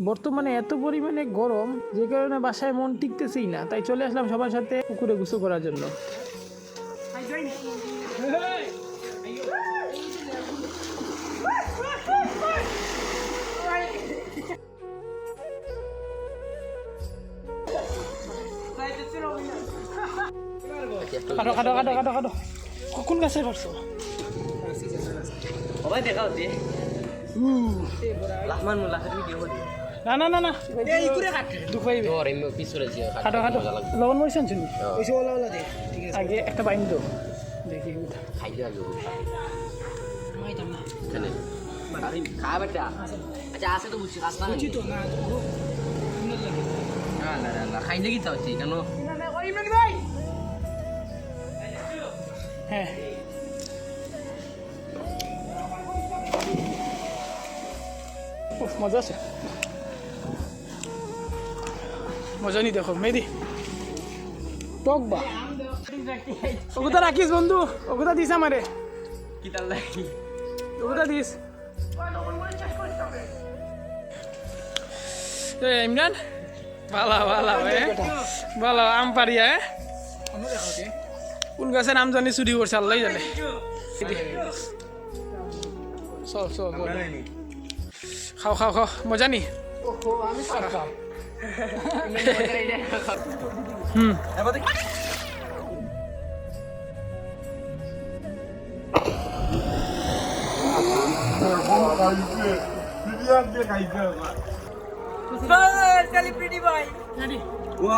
বর্তমানে এত পরিমাণে গরম যে কারণে বাসায় মন টিকতেছেই না, তাই চলে আসলাম সবার সাথে পুকুরে গোসল করার জন্য। কাটো কাটো কাটো কাটো কাটো কোন গাছে পারছো সবাই দেখা হচ্ছে লাহমান মুলাকাত ভিডিও করি না না না না এই করে কাট দুঃখ পাইবে তোর এমনি পিছরে যে কাটো কাটো লবণ মরিছেন শুনি ওইসব ওলা ওলা দে ঠিক আছে আগে একটা বাইন দো দেখি খাইতে আগে খাইতাম না কেন খা বেটা আচ্ছা আছে তো বুঝছি রাস্তা বুঝি তো না তো সুন্দর লাগে না না না খাইতে কি চাচ্ছি কেন হ্যাঁ মজা আছে, মজা নি দেখো মেদি টক বা ওগুতা রাখিস বন্ধু, ওগুতা দিস আমারে, কি তার লাগি ওগুতা দিস। ইমরান ভালো ভালো ভালো আম পারিয়া কোন গাছের নাম জানি চুরি করছে আল্লাহ জানে। চল চল খাও খাও খাও মজা নি সেলিব্রিটি ভাই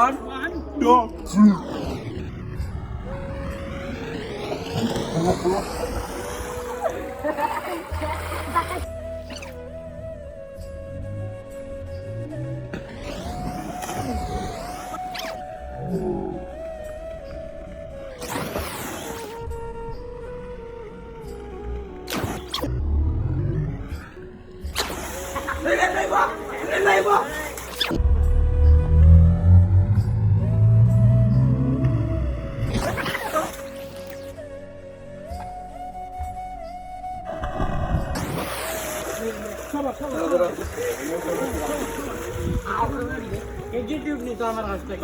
One, two, three. এক্সিকিউটিভ নি তো আমার কাছ থেকে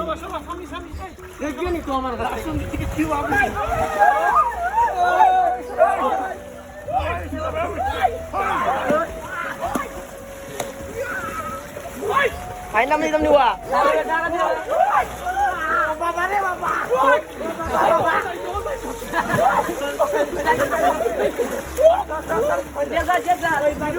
এক্সিকিউটিভ নি তো আমার কাছ থেকে কি আপনি ফাইনাল নিলাম নিবা বাবা রে বাবা দেখা দেখা ওই বাড়ি